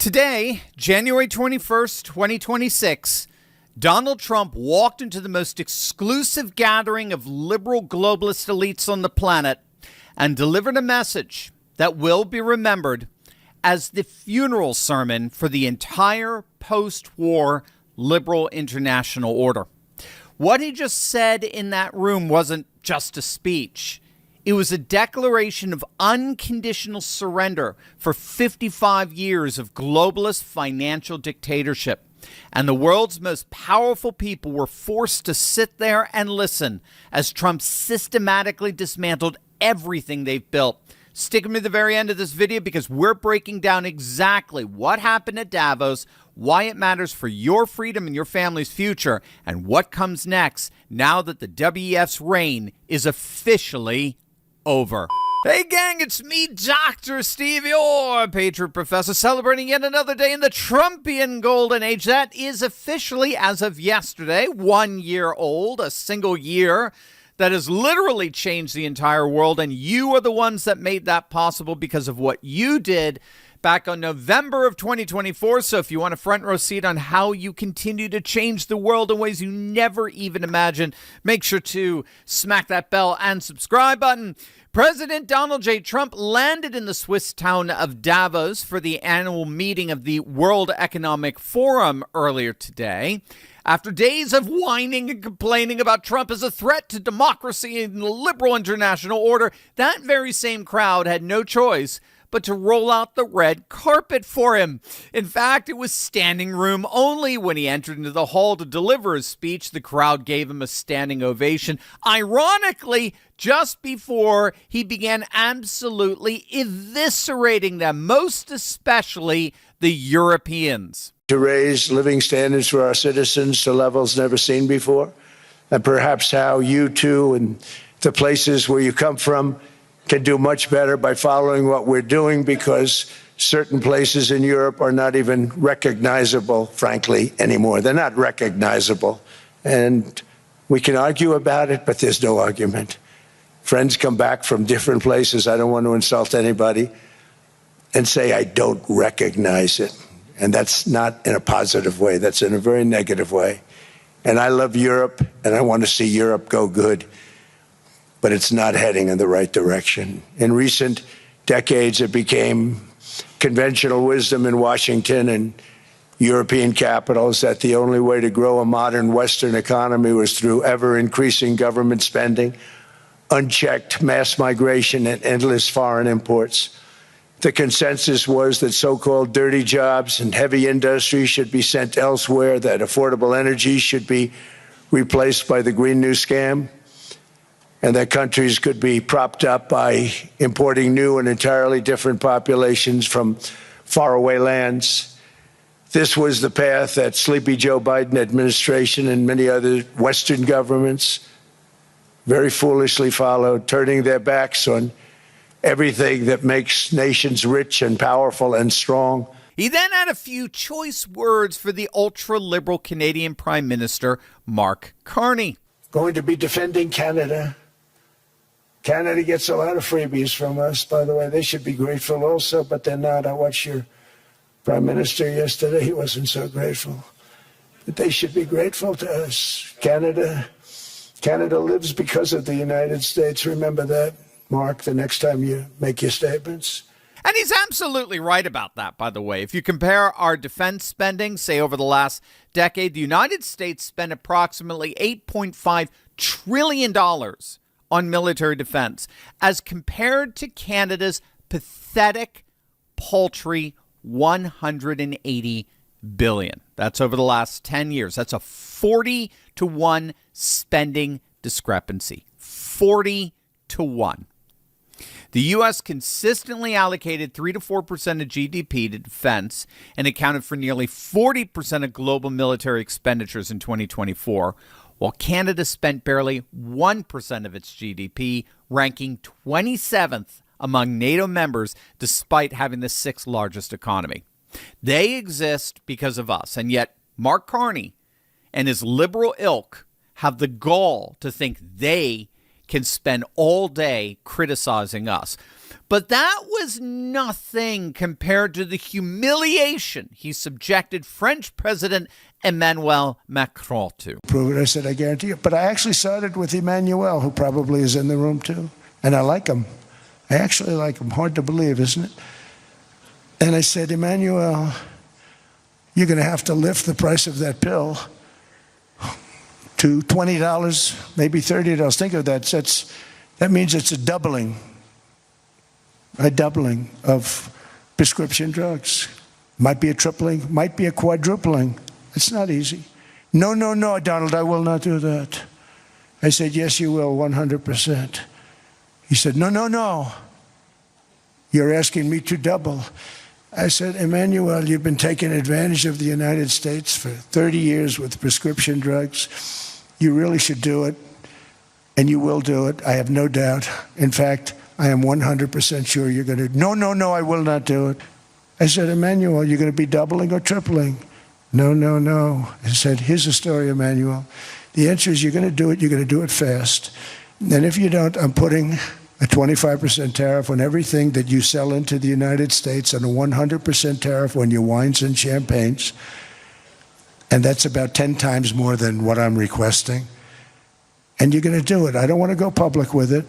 Today, January 21st, 2026, Donald Trump walked into the most exclusive gathering of liberal globalist elites on the planet and delivered a message that will be remembered as the funeral sermon for the entire post-war liberal international order. What he just said in that room wasn't just a speech. It was a declaration of unconditional surrender for 55 years of globalist financial dictatorship. And the world's most powerful people were forced to sit there and listen as Trump systematically dismantled everything they've built. Stick with me to the very end of this video because we're breaking down exactly what happened at Davos, why it matters for your freedom and your family's future, and what comes next now that the WEF's reign is officially over. Hey gang, it's me, Dr. Steve, your Patriot Professor, celebrating yet another day in the Trumpian Golden Age. That is officially, as of yesterday, 1 year old, a single year that has literally changed the entire world, and you are the ones that made that possible because of what you did back on November of 2024. So if you want a front row seat on how you continue to change the world in ways you never even imagined, make sure to smack that bell and subscribe button. President Donald J. Trump landed in the Swiss town of Davos for the annual meeting of the World Economic Forum earlier today. After days of whining and complaining about Trump as a threat to democracy and the liberal international order, that very same crowd had no choice but to roll out the red carpet for him. In fact, it was standing room only. When he entered into the hall to deliver his speech, the crowd gave him a standing ovation. Ironically, just before he began absolutely eviscerating them, most especially the Europeans. To raise living standards for our citizens to levels never seen before, and perhaps how you too and the places where you come from can do much better by following what we're doing, because certain places in Europe are not even recognizable, frankly, anymore. They're not recognizable. And we can argue about it, but there's no argument. Friends come back from different places. I don't want to insult anybody and say I don't recognize it. And that's not in a positive way. That's in a very negative way. And I love Europe, and I want to see Europe go good. But it's not heading in the right direction. In recent decades, it became conventional wisdom in Washington and European capitals that the only way to grow a modern Western economy was through ever-increasing government spending, unchecked mass migration, and endless foreign imports. The consensus was that so-called dirty jobs and heavy industry should be sent elsewhere, that affordable energy should be replaced by the Green New scam, and that countries could be propped up by importing new and entirely different populations from faraway lands. This was the path that sleepy Joe Biden administration and many other Western governments very foolishly followed, turning their backs on everything that makes nations rich and powerful and strong. He then had a few choice words for the ultra-liberal Canadian Prime Minister, Mark Carney. Going to be defending Canada. Canada gets a lot of freebies from us, by the way. They should be grateful also, but they're not. I watched your Prime Minister yesterday. He wasn't so grateful. But they should be grateful to us. Canada lives because of the United States. Remember that, Mark, the next time you make your statements. And he's absolutely right about that, by the way. If you compare our defense spending, say over the last decade, the United States spent approximately $8.5 trillion on military defense, as compared to Canada's pathetic, paltry $180 billion. That's over the last 10 years. That's a 40-to-1 spending discrepancy. 40-to-1. The U.S. consistently allocated 3 to 4% of GDP to defense and accounted for nearly 40% of global military expenditures in 2024, while Canada spent barely 1% of its GDP, ranking 27th among NATO members despite having the 6th largest economy. They exist because of us, and yet Mark Carney and his liberal ilk have the gall to think they can spend all day criticizing us. But that was nothing compared to the humiliation he subjected French President Emmanuel Macron to. Prove it, I said, I guarantee you. But I actually started with Emmanuel, who probably is in the room too. And I like him. I actually like him. Hard to believe, isn't it? And I said, Emmanuel, you're going to have to lift the price of that pill to $20, maybe $30. Think of that. That means it's a doubling of prescription drugs. Might be a tripling, might be a quadrupling. It's not easy. No, Donald, I will not do that. I said, yes, you will, 100%. He said, no. You're asking me to double. I said, Emmanuel, you've been taking advantage of the United States for 30 years with prescription drugs. You really should do it, and you will do it. I have no doubt. In fact, I am 100% sure you're going to. No, I will not do it. I said, Emmanuel, you're going to be doubling or tripling? No. I said, here's the story, Emmanuel. The answer is you're going to do it. You're going to do it fast. And if you don't, I'm putting a 25% tariff on everything that you sell into the United States and a 100% tariff on your wines and champagnes. And that's about 10 times more than what I'm requesting. And you're going to do it. I don't want to go public with it,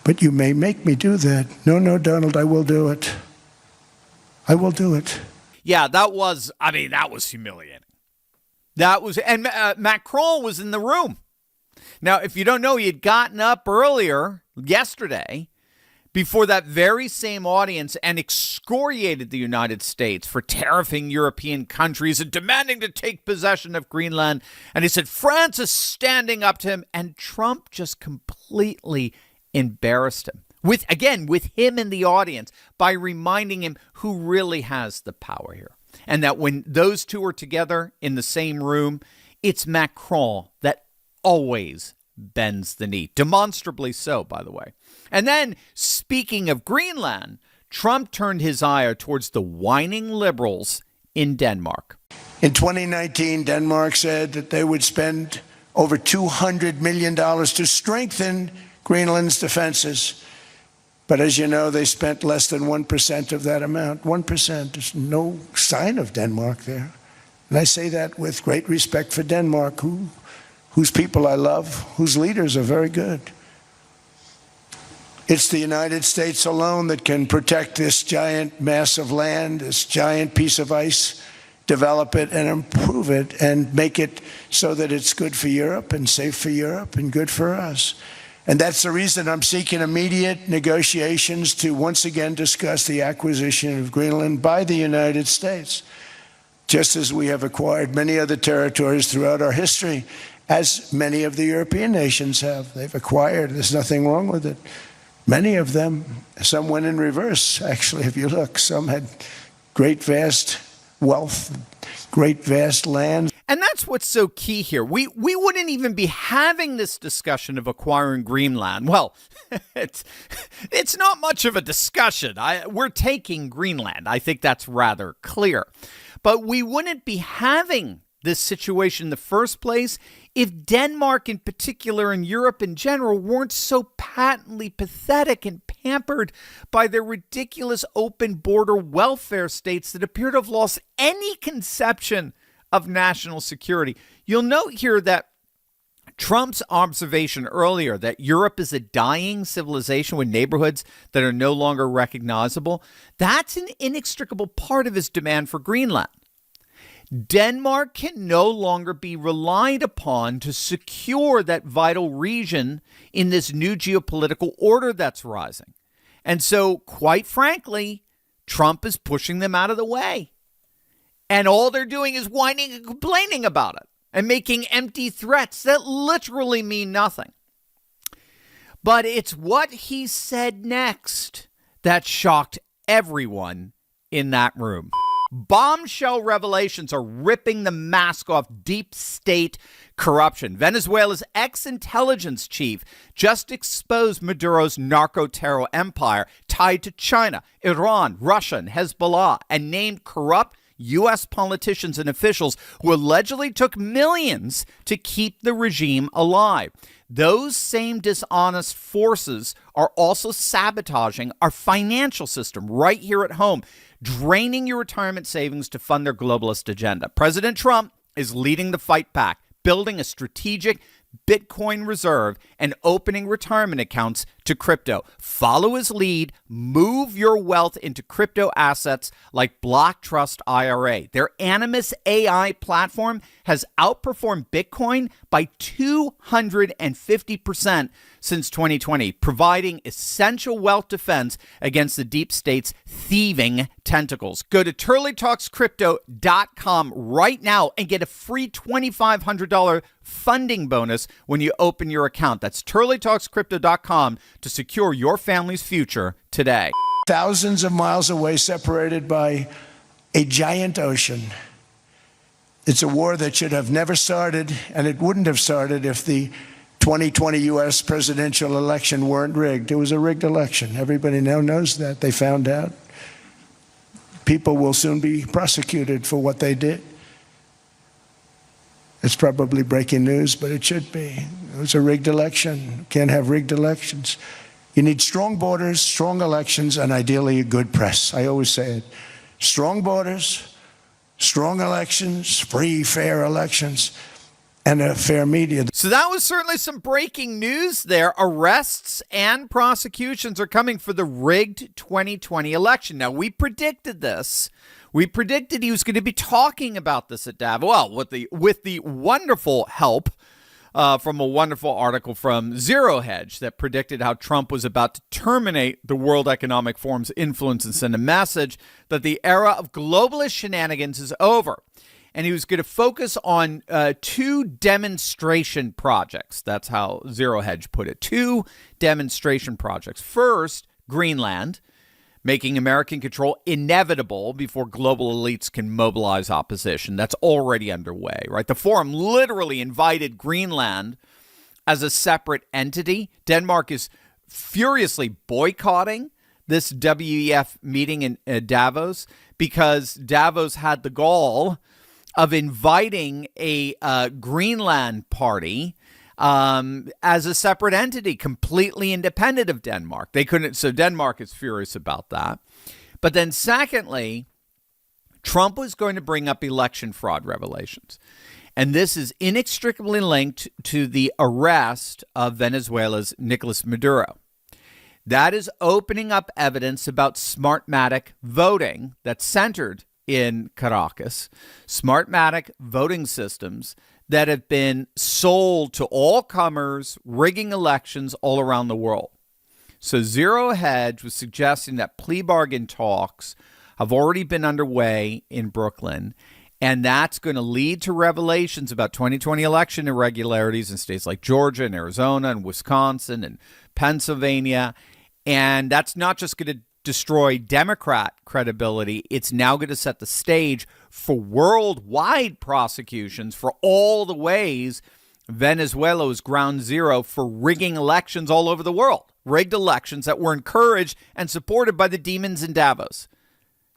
but you may make me do that. No, Donald, I will do it. I will do it. Yeah, that was humiliating. And Macron was in the room. Now, if you don't know, he had gotten up earlier yesterday before that very same audience and excoriated the United States for tariffing European countries and demanding to take possession of Greenland. And he said France is standing up to him, and Trump just completely embarrassed him. With him in the audience, by reminding him who really has the power here. And that when those two are together in the same room, it's Macron that always bends the knee. Demonstrably so, by the way. And then, speaking of Greenland, Trump turned his ire towards the whining liberals in Denmark. In 2019, Denmark said that they would spend over $200 million to strengthen Greenland's defenses. But as you know, they spent less than 1% of that amount. 1%. There's no sign of Denmark there. And I say that with great respect for Denmark, whose people I love, whose leaders are very good. It's the United States alone that can protect this giant mass of land, this giant piece of ice, develop it and improve it and make it so that it's good for Europe and safe for Europe and good for us. And that's the reason I'm seeking immediate negotiations to once again discuss the acquisition of Greenland by the United States, just as we have acquired many other territories throughout our history, as many of the European nations have. They've acquired. There's nothing wrong with it. Many of them, some went in reverse, actually, if you look. Some had great, vast wealth, great, vast land. And that's what's so key here. We wouldn't even be having this discussion of acquiring Greenland. Well, it's not much of a discussion. We're taking Greenland. I think that's rather clear. But we wouldn't be having this situation in the first place if Denmark in particular and Europe in general weren't so patently pathetic and pampered by their ridiculous open border welfare states that appear to have lost any conception of national security. You'll note here that Trump's observation earlier that Europe is a dying civilization with neighborhoods that are no longer recognizable, that's an inextricable part of his demand for Greenland. Denmark can no longer be relied upon to secure that vital region in this new geopolitical order that's rising. And so, quite frankly, Trump is pushing them out of the way. And all they're doing is whining and complaining about it and making empty threats that literally mean nothing. But it's what he said next that shocked everyone in that room. Bombshell revelations are ripping the mask off deep state corruption. Venezuela's ex-intelligence chief just exposed Maduro's narco-terror empire tied to China, Iran, Russia, and Hezbollah, and named corrupt U.S. politicians and officials who allegedly took millions to keep the regime alive. Those same dishonest forces are also sabotaging our financial system right here at home, draining your retirement savings to fund their globalist agenda. President Trump is leading the fight back, building a strategic Bitcoin reserve and opening retirement accounts to crypto. Follow his lead. Move your wealth into crypto assets like Block Trust IRA. Their Animus AI platform has outperformed Bitcoin by 250% since 2020, providing essential wealth defense against the deep state's thieving tentacles. Go to turleytalkscrypto.com right now and get a free $2,500 funding bonus when you open your account. That's turleytalkscrypto.com to secure your family's future today. Thousands of miles away, separated by a giant ocean. It's a war that should have never started, and it wouldn't have started if the 2020 U.S. presidential election weren't rigged. It was a rigged election. Everybody now knows that. They found out. People will soon be prosecuted for what they did. It's probably breaking news, but it should be. It was a rigged election. Can't have rigged elections. You need strong borders, strong elections, and ideally a good press. I always say it. Strong borders, strong elections, free, fair elections, and a fair media. So that was certainly some breaking news there. Arrests and prosecutions are coming for the rigged 2020 election. Now, we predicted this. We predicted he was going to be talking about this at Davos. Well, with the wonderful help from a wonderful article from Zero Hedge that predicted how Trump was about to terminate the World Economic Forum's influence and send a message that the era of globalist shenanigans is over. And he was going to focus on two demonstration projects. That's how Zero Hedge put it. Two demonstration projects. First, Greenland, making American control inevitable before global elites can mobilize opposition. That's already underway, right? The forum literally invited Greenland as a separate entity. Denmark is furiously boycotting this WEF meeting in Davos because Davos had the gall of inviting a Greenland party as a separate entity, completely independent of Denmark. They couldn't, so Denmark is furious about that. But then secondly, Trump was going to bring up election fraud revelations. And this is inextricably linked to the arrest of Venezuela's Nicolas Maduro. That is opening up evidence about Smartmatic voting that's centered in Caracas, Smartmatic voting systems that have been sold to all comers, rigging elections all around the world. So Zero Hedge was suggesting that plea bargain talks have already been underway in Brooklyn, and that's going to lead to revelations about 2020 election irregularities in states like Georgia and Arizona and Wisconsin and Pennsylvania. And that's not just going to destroy Democrat credibility. It's now going to set the stage for worldwide prosecutions for all the ways Venezuela was ground zero for rigging elections all over the world. Rigged elections that were encouraged and supported by the demons in Davos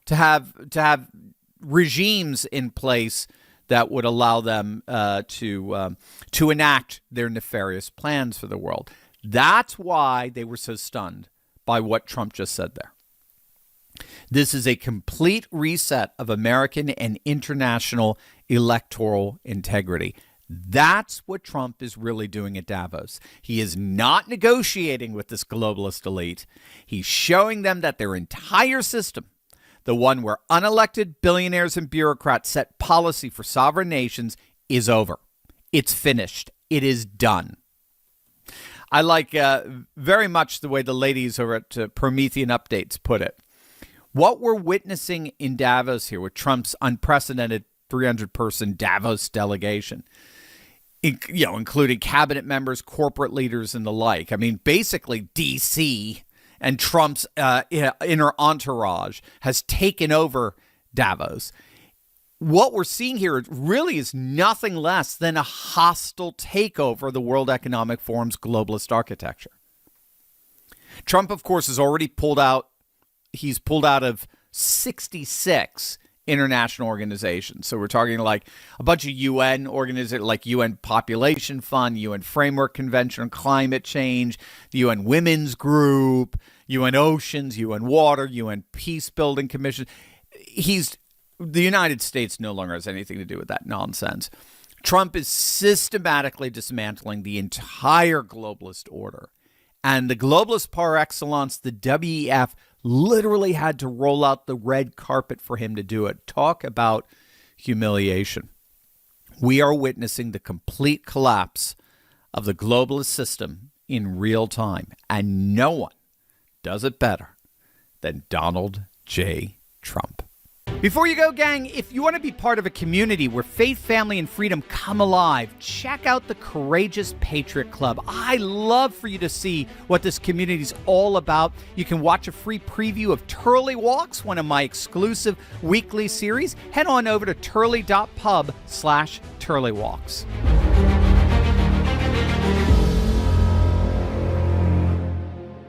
to have regimes in place that would allow them to enact their nefarious plans for the world. That's why they were so stunned by what Trump just said there. This is a complete reset of American and international electoral integrity. That's what Trump is really doing at Davos. He is not negotiating with this globalist elite. He's showing them that their entire system, the one where unelected billionaires and bureaucrats set policy for sovereign nations, is over. It's finished. It is done. I like very much the way the ladies over at Promethean Updates put it. What we're witnessing in Davos here with Trump's unprecedented 300-person Davos delegation, including cabinet members, corporate leaders, and the like. I mean, basically, D.C. and Trump's inner entourage has taken over Davos. What we're seeing here really is nothing less than a hostile takeover of the World Economic Forum's globalist architecture. Trump, of course, has already pulled out. He's pulled out of 66 international organizations. So we're talking like a bunch of UN organizations, like UN Population Fund, UN Framework Convention on Climate Change, the UN Women's Group, UN Oceans, UN Water, UN Peace Building Commission. The United States no longer has anything to do with that nonsense. Trump is systematically dismantling the entire globalist order. And the globalist par excellence, the WEF, literally had to roll out the red carpet for him to do it. Talk about humiliation. We are witnessing the complete collapse of the globalist system in real time. And no one does it better than Donald J. Trump. Before you go, gang, if you want to be part of a community where faith, family, and freedom come alive, check out the Courageous Patriot Club. I love for you to see what this community is all about. You can watch a free preview of Turley Walks, one of my exclusive weekly series. Head on over to turley.pub/turleywalks.